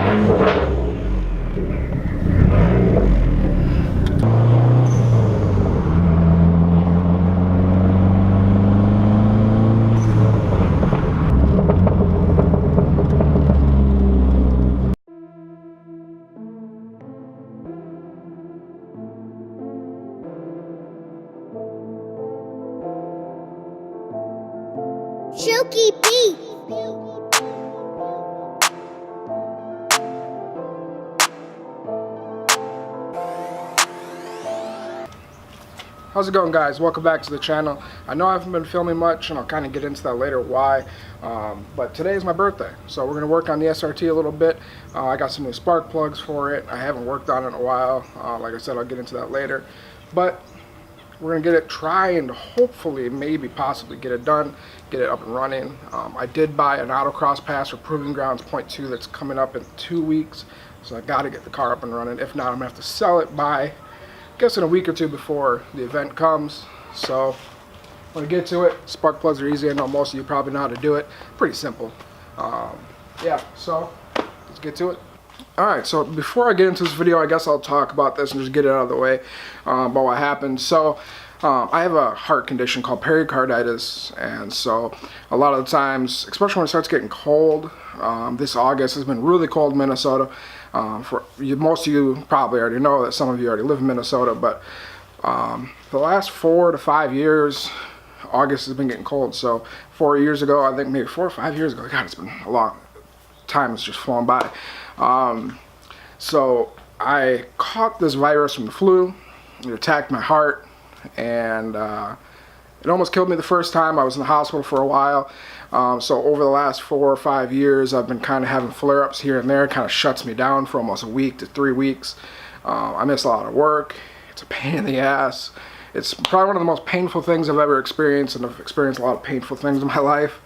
Chuki beat. How's it going, guys? Welcome back to the channel. I know I haven't been filming much, and I'll kind of get into that later why, but today is my birthday, so we're going to work on the SRT a little bit. I got some new spark plugs for it. I haven't worked on it in a while. Like I said, I'll get into that later, but we're going to get it, try and hopefully, maybe, possibly get it done, get it up and running. I did buy an autocross pass for Proving Grounds .2 that's coming up in 2 weeks, so I got to get the car up and running. If not, I'm going to have to sell it by, I guess, in a week or two before the event comes. So when I get to it, spark plugs are easy. I know most of you probably know how to do it. Pretty simple. Yeah, so let's get to it. Alright, so before I get into this video, I guess I'll talk about this and just get it out of the way about what happened. So I have a heart condition called pericarditis, and so a lot of the times, especially when it starts getting cold, this August has been really cold in Minnesota. Most of you probably already know that some of you already live in Minnesota, but for the last 4 to 5 years, August has been getting cold. So 4 years ago, I think maybe 4 or 5 years ago, God, it's been a long time, it's just flown by. So I caught this virus from the flu. It attacked my heart, and it almost killed me the first time. I was in the hospital for a while. So over the last 4 or 5 years, I've been kind of having flare-ups here and there. It kind of shuts me down for almost a week to 3 weeks. I miss a lot of work. It's a pain in the ass. It's probably one of the most painful things I've ever experienced, and I've experienced a lot of painful things in my life.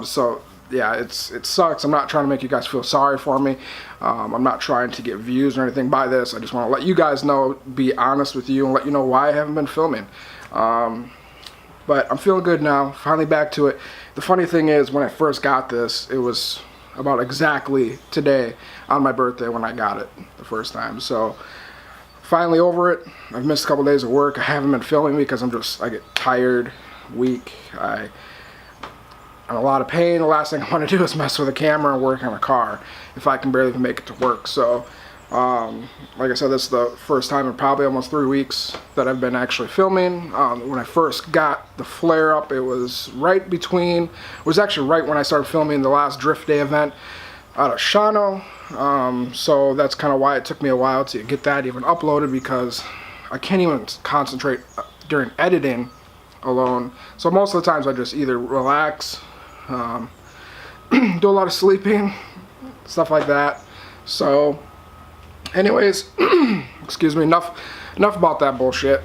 So yeah, it sucks. I'm not trying to make you guys feel sorry for me. I'm not trying to get views or anything by this. I just want to let you guys know, be honest with you, and let you know why I haven't been filming. But I'm feeling good now, finally back to it. The funny thing is, when I first got this, it was about exactly today on my birthday when I got it the first time. So finally over it. I've missed a couple days of work. I haven't been filming because I get tired, weak. I'm in a lot of pain. The last thing I want to do is mess with a camera and work on a car if I can barely even make it to work. So like I said, this is the first time in probably almost 3 weeks that I've been actually filming. When I first got the flare up, it was actually right when I started filming the last Drift Day event out of Shawano. So that's kind of why it took me a while to get that even uploaded, because I can't even concentrate during editing alone. So most of the times I just either relax, do a lot of sleeping, stuff like that. So anyways, excuse me, enough about that bullshit.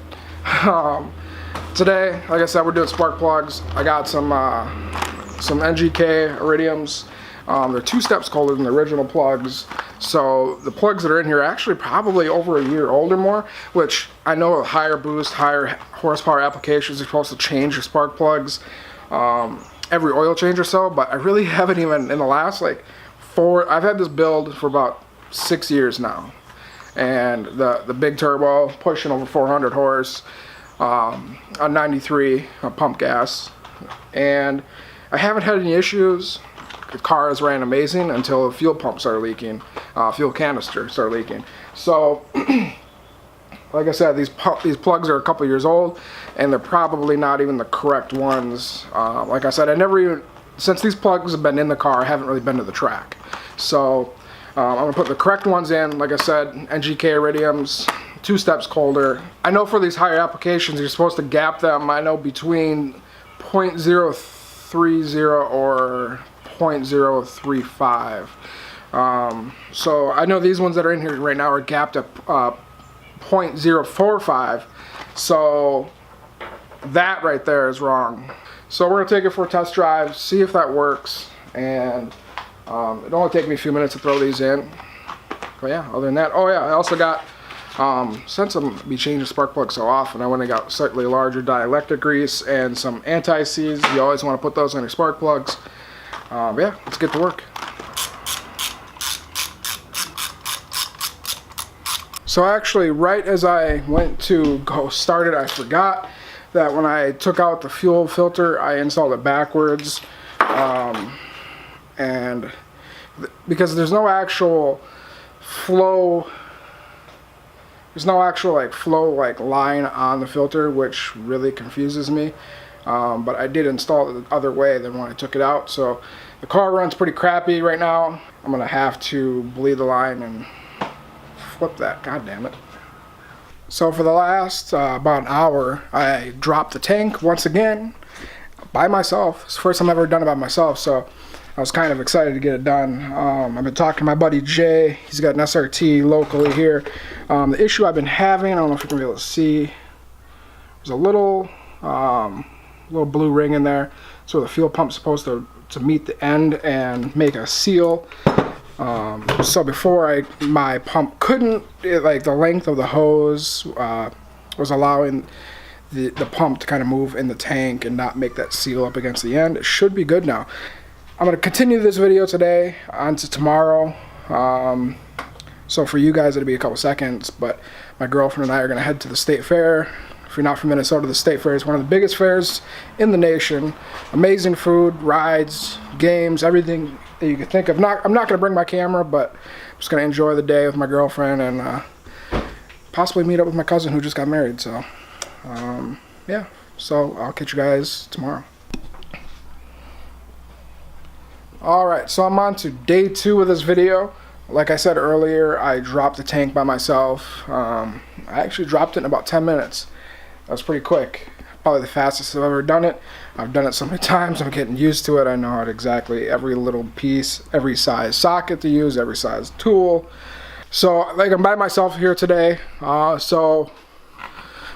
Today, like I said, we're doing spark plugs. I got some NGK iridiums. They're 2 steps colder than the original plugs. So the plugs that are in here are actually probably over a year old or more, which I know higher boost, higher horsepower applications are supposed to change your spark plugs every oil change or so, but I really haven't even, in the last I've had this build for about 6 years now. And the big turbo pushing over 400 horse on 93 pump gas, and I haven't had any issues. The car has ran amazing until the fuel pump started leaking, fuel canister started leaking. So like I said, these plugs are a couple years old, and they're probably not even the correct ones. Like I said, since these plugs have been in the car, I haven't really been to the track. So I'm going to put the correct ones in. Like I said, NGK iridiums, 2 steps colder. I know for these higher applications, you're supposed to gap them, I know, between 0.030 or 0.035. So I know these ones that are in here right now are gapped at 0.045. So that right there is wrong. So we're going to take it for a test drive, see if that works, and it'll only take me a few minutes to throw these in. But yeah, other than that, oh yeah, I also got, since I'm be changing spark plugs so often, I went and got slightly larger dielectric grease and some anti-seize. You always want to put those on your spark plugs. Yeah, let's get to work. So actually, right as I went to go start it, I forgot that when I took out the fuel filter, I installed it backwards. And because there's no actual flow, line on the filter, which really confuses me. But I did install it the other way than when I took it out. So the car runs pretty crappy right now. I'm gonna have to bleed the line and flip that, god damn it. So for the last about an hour, I dropped the tank once again by myself. It's the first time I've ever done it by myself, so I was kind of excited to get it done. I've been talking to my buddy Jay. He's got an SRT locally here. The issue I've been having, I don't know if you're gonna be able to see, there's a little blue ring in there. So the fuel pump's supposed to meet the end and make a seal. So before my pump couldn't, like the length of the hose was allowing the pump to kind of move in the tank and not make that seal up against the end. It should be good now. I'm going to continue this video today on to tomorrow. So for you guys it'll be a couple seconds, but my girlfriend and I are going to head to the state fair. If you're not from Minnesota, the state fair is one of the biggest fairs in the nation. Amazing food, rides, games, everything that you could think of. I'm not going to bring my camera, but I'm just going to enjoy the day with my girlfriend and possibly meet up with my cousin who just got married. So, yeah. So I'll catch you guys tomorrow. Alright, so I'm on to day 2 of this video. Like I said earlier, I dropped the tank by myself. I actually dropped it in about 10 minutes. That was pretty quick. Probably the fastest I've ever done it. I've done it so many times, I'm getting used to it. I know how to exactly every little piece, every size socket to use, every size tool. So, like, I'm by myself here today. So,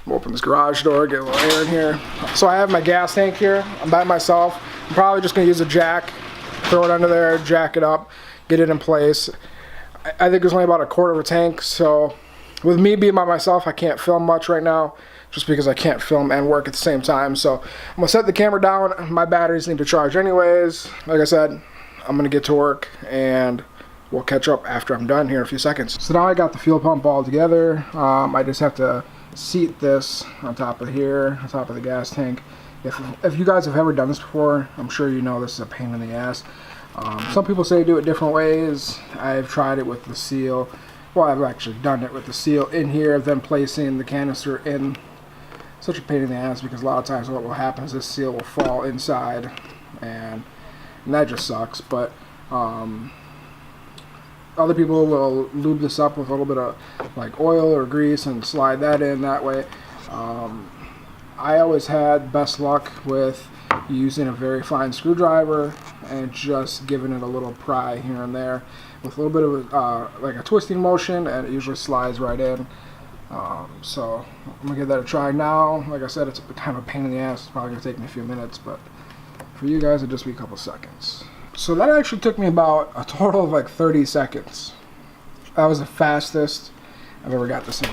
I'm open this garage door, get a little air in here. So I have my gas tank here. I'm by myself. I'm probably just going to use a jack, throw it under there, jack it up, get it in place. I think there's only about a quarter of a tank, so with me being by myself, I can't film much right now, just because I can't film and work at the same time. So I'm gonna set the camera down. My batteries need to charge anyways. Like I said, I'm gonna get to work and we'll catch up after I'm done here in a few seconds. So now I got the fuel pump all together. I just have to seat this on top of here, on top of the gas tank. If you guys have ever done this before, I'm sure you know this is a pain in the ass. Some people say do it different ways. I've tried it with the seal. Well, I've actually done it with the seal in here, then placing the canister in. Such a pain in the ass because a lot of times what will happen is this seal will fall inside, and that just sucks. But other people will lube this up with a little bit of like oil or grease and slide that in that way. I always had best luck with using a very fine screwdriver and just giving it a little pry here and there with a little bit of like a twisting motion, and it usually slides right in. So I'm gonna give that a try now. Like I said, it's kind of a pain in the ass. It's probably gonna take me a few minutes, but for you guys it'll just be a couple seconds. So that actually took me about a total of like 30 seconds. That was the fastest I've ever got this in.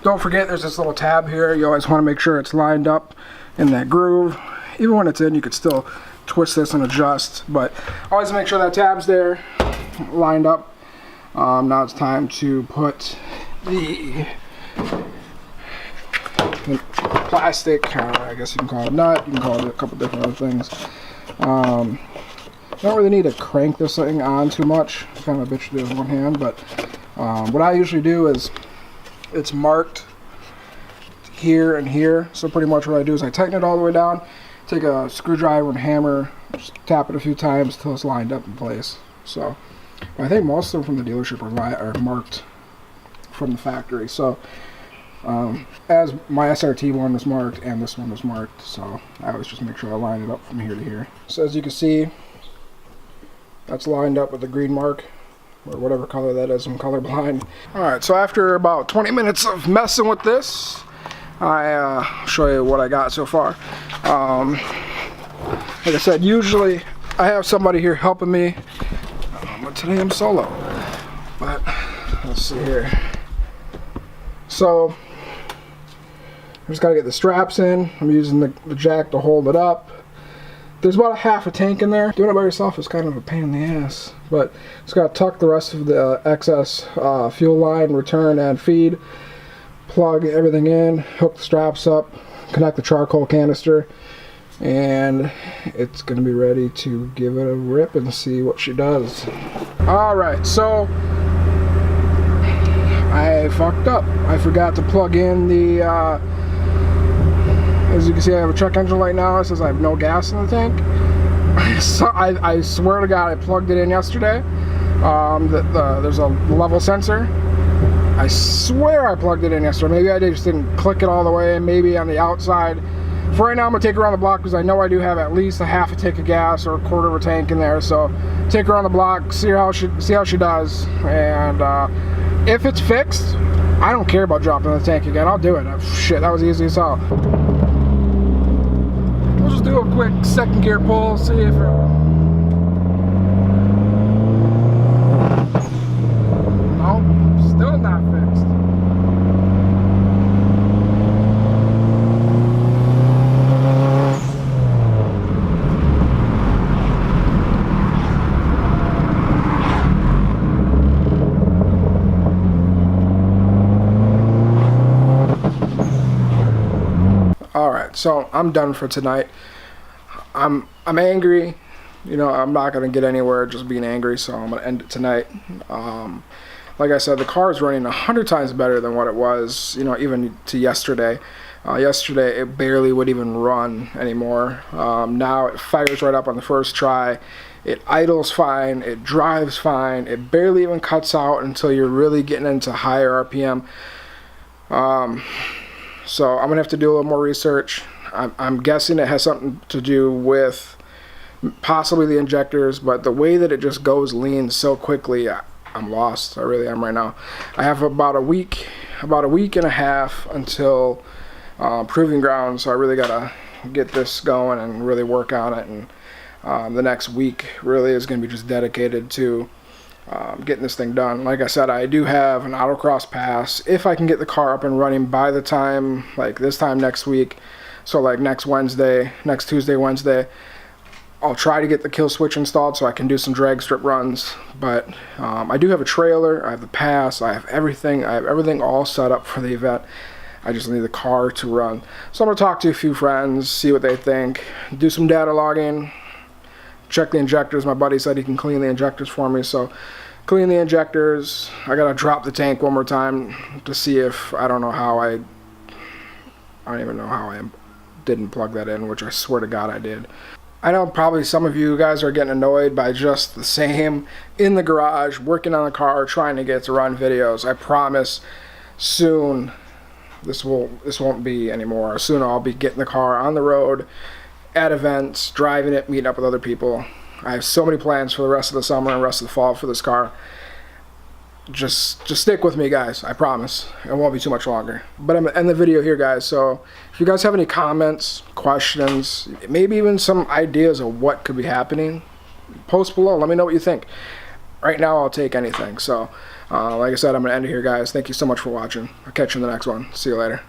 Don't forget there's this little tab here. You always want to make sure it's lined up in that groove. Even when it's in, you could still twist this and adjust, but always make sure that tab's there, lined up. Now it's time to put the plastic, I guess you can call it nut, you can call it a couple different other things. You don't really need to crank this thing on too much. It's kind of a bitch to do with one hand, but what I usually do is it's marked here and here, so pretty much what I do is I tighten it all the way down, take a screwdriver and hammer, just tap it a few times until it's lined up in place. So I think most of them from the dealership are marked from the factory. So as my SRT one was marked and this one was marked, so I always just make sure I line it up from here to here. So as you can see, that's lined up with the green mark, or whatever color that is. I'm colorblind. Alright, so after about 20 minutes of messing with this, I'll show you what I got so far. Like I said, usually I have somebody here helping me, but today I'm solo. But let's see here. So I just gotta get the straps in. I'm using the jack to hold it up. There's about a half a tank in there. Doing it by yourself is kind of a pain in the ass, but just gotta tuck the rest of the excess fuel line, return and feed, plug everything in, hook the straps up, connect the charcoal canister, and it's gonna be ready to give it a rip and see what she does. Alright, so I fucked up. I forgot to plug in the as you can see, I have a check engine light now. It says I have no gas in the tank. I swear to God, I plugged it in yesterday. There's a level sensor. I swear I plugged it in yesterday. Maybe I just didn't click it all the way. Maybe on the outside. For right now, I'm gonna take her around the block because I know I do have at least a half a tank of gas or a quarter of a tank in there. So take her around the block, see how she does, and if it's fixed, I don't care about dropping the tank again. I'll do it. Shit, that was easy as hell. We'll just do a quick second gear pull, see if it... Nope, still not fixed. Alright, so I'm done for tonight. I'm angry. You know, I'm not going to get anywhere just being angry, so I'm going to end it tonight. Like I said, the car is running 100 times better than what it was, you know, even to yesterday. Yesterday, it barely would even run anymore. Now it fires right up on the first try. It idles fine. It drives fine. It barely even cuts out until you're really getting into higher RPM. So I'm going to have to do a little more research. I'm guessing it has something to do with possibly the injectors, but the way that it just goes lean so quickly, I'm lost. I really am right now. I have about a week and a half until proving ground, so I really got to get this going and really work on it. And the next week really is going to be just dedicated to getting this thing done. Like I said, I do have an autocross pass. If I can get the car up and running by the time, like this time next week, so like next Tuesday, Wednesday, I'll try to get the kill switch installed so I can do some drag strip runs. But I do have a trailer, I have the pass, I have everything all set up for the event. I just need the car to run. So I'm going to talk to a few friends, see what they think, do some data logging, check the injectors. My buddy said he can clean the injectors for me, so clean the injectors. I gotta drop the tank one more time to see if, I don't even know how I didn't plug that in, which I swear to God I did. I know probably some of you guys are getting annoyed by just the same in the garage, working on the car, trying to get to run videos. I promise soon this won't be anymore. Soon I'll be getting the car on the road, at events, driving it, meeting up with other people. I have so many plans for the rest of the summer and rest of the fall for this car. Just stick with me, guys. I promise. It won't be too much longer. But I'm going to end the video here, guys. So if you guys have any comments, questions, maybe even some ideas of what could be happening, post below. Let me know what you think. Right now, I'll take anything. So like I said, I'm going to end it here, guys. Thank you so much for watching. I'll catch you in the next one. See you later.